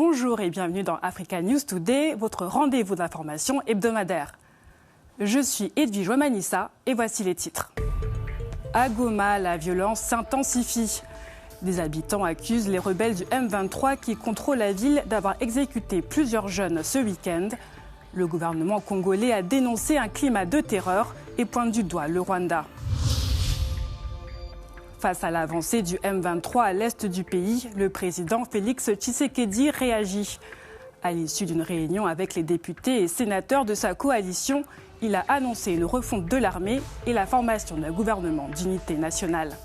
Bonjour et bienvenue dans Africa News Today, votre rendez-vous d'information hebdomadaire. Je suis Edwige Jomanissa et voici les titres. À Goma, la violence s'intensifie. Des habitants accusent les rebelles du M23 qui contrôlent la ville d'avoir exécuté plusieurs jeunes ce week-end. Le gouvernement congolais a dénoncé un climat de terreur et pointe du doigt le Rwanda. Face à l'avancée du M23 à l'est du pays, le président Félix Tshisekedi réagit. À l'issue d'une réunion avec les députés et sénateurs de sa coalition, il a annoncé une refonte de l'armée et la formation d'un gouvernement d'unité nationale.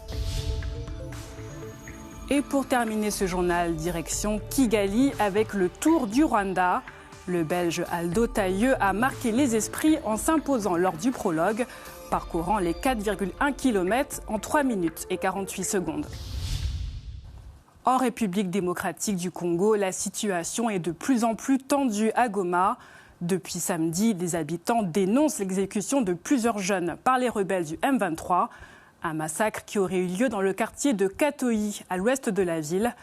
Et pour terminer ce journal, direction Kigali avec le Tour du Rwanda. Le Belge Aldo Taieux a marqué les esprits en s'imposant lors du prologue, parcourant les 4,1 km en 3 minutes et 48 secondes. En République démocratique du Congo, la situation est de plus en plus tendue à Goma. Depuis samedi, des habitants dénoncent l'exécution de plusieurs jeunes par les rebelles du M23. Un massacre qui aurait eu lieu dans le quartier de Katoyi, à l'ouest de la ville,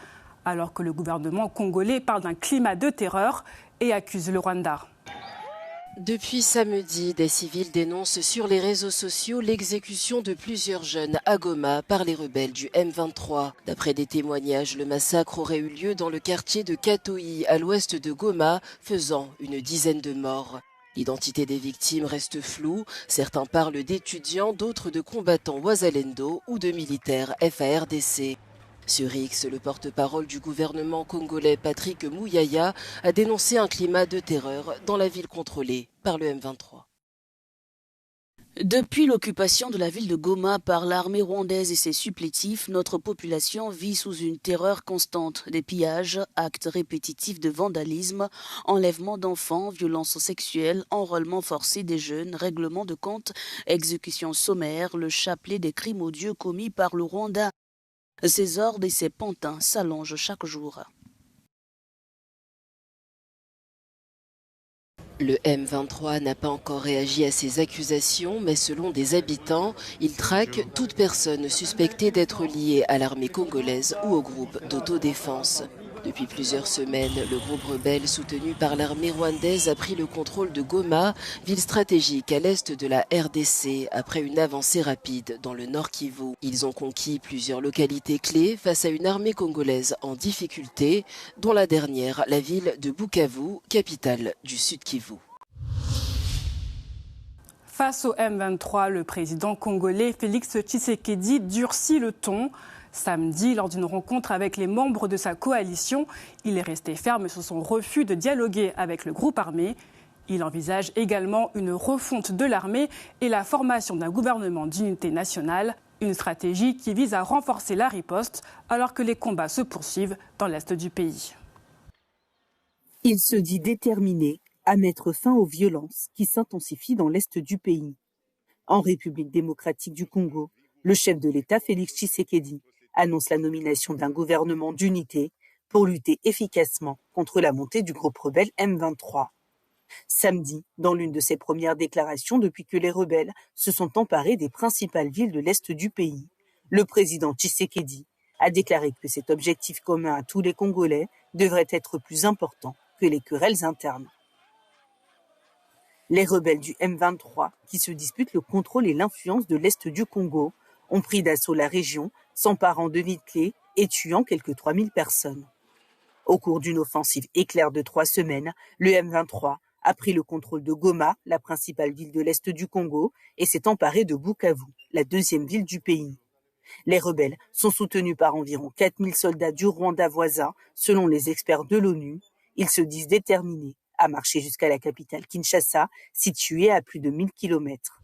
alors que le gouvernement congolais parle d'un climat de terreur et accuse le Rwanda. Depuis samedi, des civils dénoncent sur les réseaux sociaux l'exécution de plusieurs jeunes à Goma par les rebelles du M23. D'après des témoignages, le massacre aurait eu lieu dans le quartier de Katoyi, à l'ouest de Goma, faisant une dizaine de morts. L'identité des victimes reste floue. Certains parlent d'étudiants, d'autres de combattants Wazalendo ou de militaires FARDC. Sur X, le porte-parole du gouvernement congolais Patrick Mouyaya a dénoncé un climat de terreur dans la ville contrôlée par le M23. Depuis l'occupation de la ville de Goma par l'armée rwandaise et ses supplétifs, notre population vit sous une terreur constante. Des pillages, actes répétitifs de vandalisme, enlèvement d'enfants, violences sexuelles, enrôlement forcé des jeunes, règlement de comptes, exécutions sommaires, le chapelet des crimes odieux commis par le Rwanda. Ces hordes et ces pantins s'allongent chaque jour. Le M23 n'a pas encore réagi à ces accusations, mais selon des habitants, il traque toute personne suspectée d'être liée à l'armée congolaise ou au groupe d'autodéfense. Depuis plusieurs semaines, le groupe rebelle soutenu par l'armée rwandaise a pris le contrôle de Goma, ville stratégique à l'est de la RDC, après une avancée rapide dans le nord Kivu. Ils ont conquis plusieurs localités clés face à une armée congolaise en difficulté, dont la dernière, la ville de Bukavu, capitale du sud Kivu. Face au M23, le président congolais Félix Tshisekedi durcit le ton. Samedi, lors d'une rencontre avec les membres de sa coalition, il est resté ferme sur son refus de dialoguer avec le groupe armé. Il envisage également une refonte de l'armée et la formation d'un gouvernement d'unité nationale, une stratégie qui vise à renforcer la riposte alors que les combats se poursuivent dans l'est du pays. Il se dit déterminé à mettre fin aux violences qui s'intensifient dans l'est du pays. En République démocratique du Congo, le chef de l'État, Félix Tshisekedi, annonce la nomination d'un gouvernement d'unité pour lutter efficacement contre la montée du groupe rebelle M23. Samedi, dans l'une de ses premières déclarations depuis que les rebelles se sont emparés des principales villes de l'est du pays, le président Tshisekedi a déclaré que cet objectif commun à tous les Congolais devrait être plus important que les querelles internes. Les rebelles du M23, qui se disputent le contrôle et l'influence de l'est du Congo, ont pris d'assaut la région, s'emparant de villes clés et tuant quelques 3000 personnes. Au cours d'une offensive éclair de 3 semaines, le M23 a pris le contrôle de Goma, la principale ville de l'est du Congo, et s'est emparé de Bukavu, la deuxième ville du pays. Les rebelles sont soutenus par environ 4000 soldats du Rwanda voisin, selon les experts de l'ONU. Ils se disent déterminés à marcher jusqu'à la capitale Kinshasa, située à plus de 1000 km.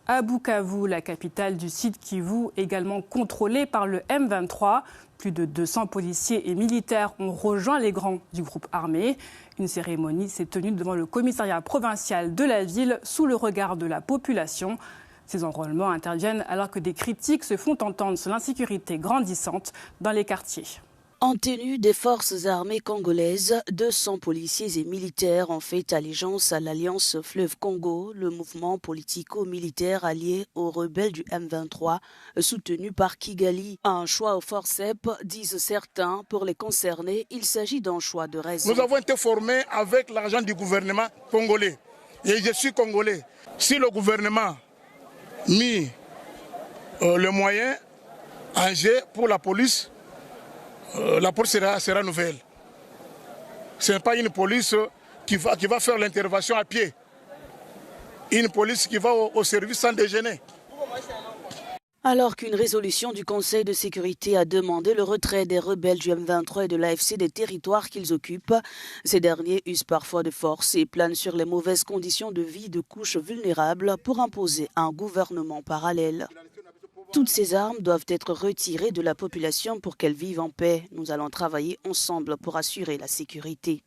À Bukavu, la capitale du sud Kivu, également contrôlée par le M23, plus de 200 policiers et militaires ont rejoint les rangs du groupe armé. Une cérémonie s'est tenue devant le commissariat provincial de la ville sous le regard de la population. Ces enrôlements interviennent alors que des critiques se font entendre sur l'insécurité grandissante dans les quartiers. En tenue des forces armées congolaises, 200 policiers et militaires ont fait allégeance à l'Alliance Fleuve Congo, le mouvement politico-militaire allié aux rebelles du M23, soutenu par Kigali. Un choix au forceps, disent certains. Pour les concernés, il s'agit d'un choix de raison. Nous avons été formés avec l'argent du gouvernement congolais. Et je suis congolais. Si le gouvernement a mis le moyen en jeu pour la police sera nouvelle. Ce n'est pas une police qui va faire l'intervention à pied. Une police qui va au service sans déjeuner. Alors qu'une résolution du Conseil de sécurité a demandé le retrait des rebelles du M23 et de l'AFC des territoires qu'ils occupent, ces derniers usent parfois de force et planent sur les mauvaises conditions de vie de couches vulnérables pour imposer un gouvernement parallèle. Toutes ces armes doivent être retirées de la population pour qu'elle vive en paix. Nous allons travailler ensemble pour assurer la sécurité.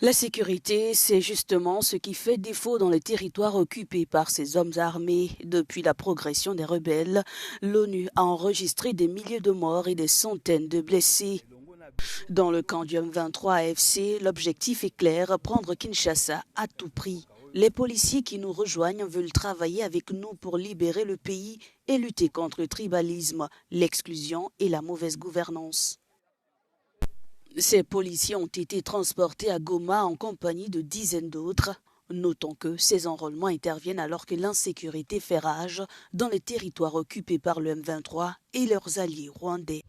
La sécurité, c'est justement ce qui fait défaut dans les territoires occupés par ces hommes armés. Depuis la progression des rebelles, l'ONU a enregistré des milliers de morts et des centaines de blessés. Dans le camp du M23 AFC, l'objectif est clair, prendre Kinshasa à tout prix. Les policiers qui nous rejoignent veulent travailler avec nous pour libérer le pays et lutter contre le tribalisme, l'exclusion et la mauvaise gouvernance. Ces policiers ont été transportés à Goma en compagnie de dizaines d'autres. Notons que ces enrôlements interviennent alors que l'insécurité fait rage dans les territoires occupés par le M23 et leurs alliés rwandais.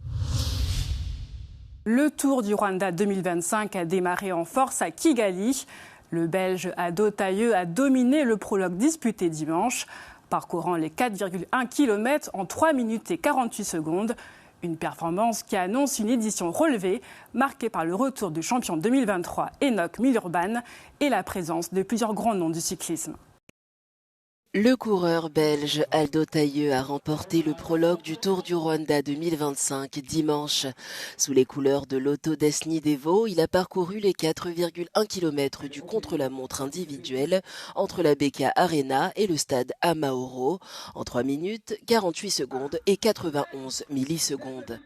Le Tour du Rwanda 2025 a démarré en force à Kigali. Le Belge Aldo Taieux a dominé le prologue disputé dimanche, parcourant les 4,1 km en 3 minutes et 48 secondes. Une performance qui annonce une édition relevée, marquée par le retour du champion 2023 Enoch Milurban et la présence de plusieurs grands noms du cyclisme. Le coureur belge Aldo Taieux a remporté le prologue du Tour du Rwanda 2025 dimanche. Sous les couleurs de l'Auto Desni Devo, il a parcouru les 4,1 km du contre-la-montre individuel entre la BK Arena et le stade Amaoro en 3 minutes, 48 secondes et 91 millisecondes.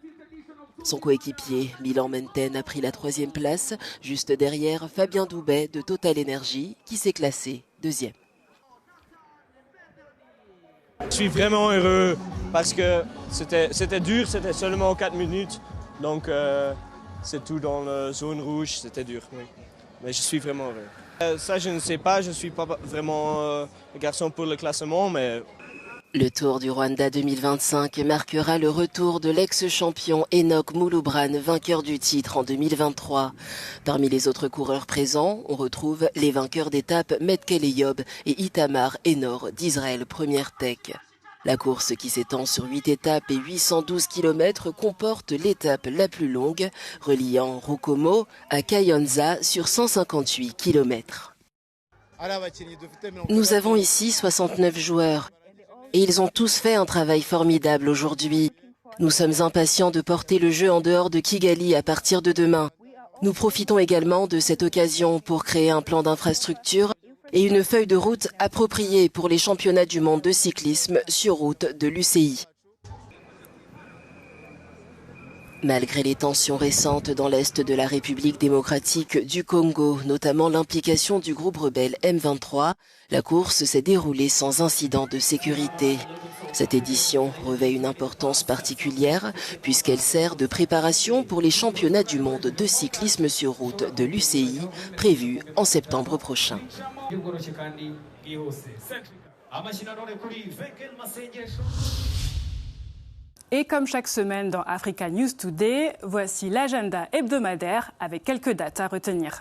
Son coéquipier, Milan Menten, a pris la 3e place, juste derrière Fabien Doubet de Total Energy, qui s'est classé 2e. Je suis vraiment heureux parce que c'était dur, c'était seulement 4 minutes. Donc c'est tout dans la zone rouge, c'était dur, oui. Mais je suis vraiment heureux. Ça, je ne sais pas, je ne suis pas vraiment le garçon pour le classement, mais... Le Tour du Rwanda 2025 marquera le retour de l'ex-champion Enoch Milurban, vainqueur du titre en 2023. Parmi les autres coureurs présents, on retrouve les vainqueurs d'étape Metkele Yob et Itamar Enor d'Israël Première Tech. La course, qui s'étend sur 8 étapes et 812 km, comporte l'étape la plus longue, reliant Rukomo à Kayonza sur 158 km. Nous avons ici 69 joueurs. Et ils ont tous fait un travail formidable aujourd'hui. Nous sommes impatients de porter le jeu en dehors de Kigali à partir de demain. Nous profitons également de cette occasion pour créer un plan d'infrastructure et une feuille de route appropriée pour les championnats du monde de cyclisme sur route de l'UCI. Malgré les tensions récentes dans l'est de la République démocratique du Congo, notamment l'implication du groupe rebelle M23, la course s'est déroulée sans incident de sécurité. Cette édition revêt une importance particulière puisqu'elle sert de préparation pour les championnats du monde de cyclisme sur route de l'UCI prévus en septembre prochain. Et comme chaque semaine dans Africa News Today, voici l'agenda hebdomadaire avec quelques dates à retenir.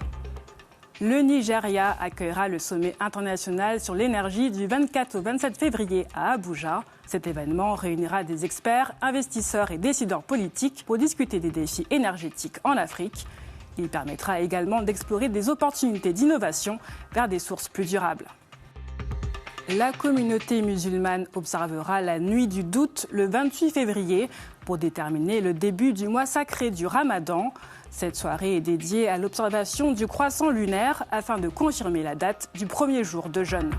Le Nigeria accueillera le sommet international sur l'énergie du 24 au 27 février à Abuja. Cet événement réunira des experts, investisseurs et décideurs politiques pour discuter des défis énergétiques en Afrique. Il permettra également d'explorer des opportunités d'innovation vers des sources plus durables. La communauté musulmane observera la nuit du doute le 28 février pour déterminer le début du mois sacré du Ramadan. Cette soirée est dédiée à l'observation du croissant lunaire afin de confirmer la date du premier jour de jeûne.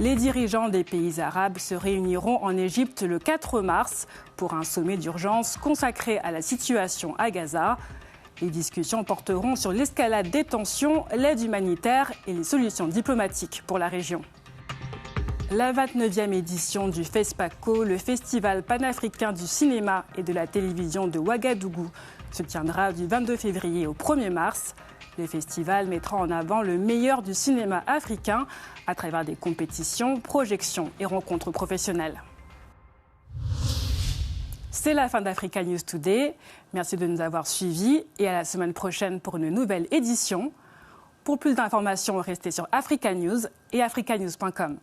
Les dirigeants des pays arabes se réuniront en Égypte le 4 mars pour un sommet d'urgence consacré à la situation à Gaza. Les discussions porteront sur l'escalade des tensions, l'aide humanitaire et les solutions diplomatiques pour la région. La 29e édition du FESPACO, le Festival panafricain du cinéma et de la télévision de Ouagadougou, se tiendra du 22 février au 1er mars. Le festival mettra en avant le meilleur du cinéma africain à travers des compétitions, projections et rencontres professionnelles. C'est la fin d'Africa News Today. Merci de nous avoir suivis et à la semaine prochaine pour une nouvelle édition. Pour plus d'informations, restez sur Africa News et africanews.com.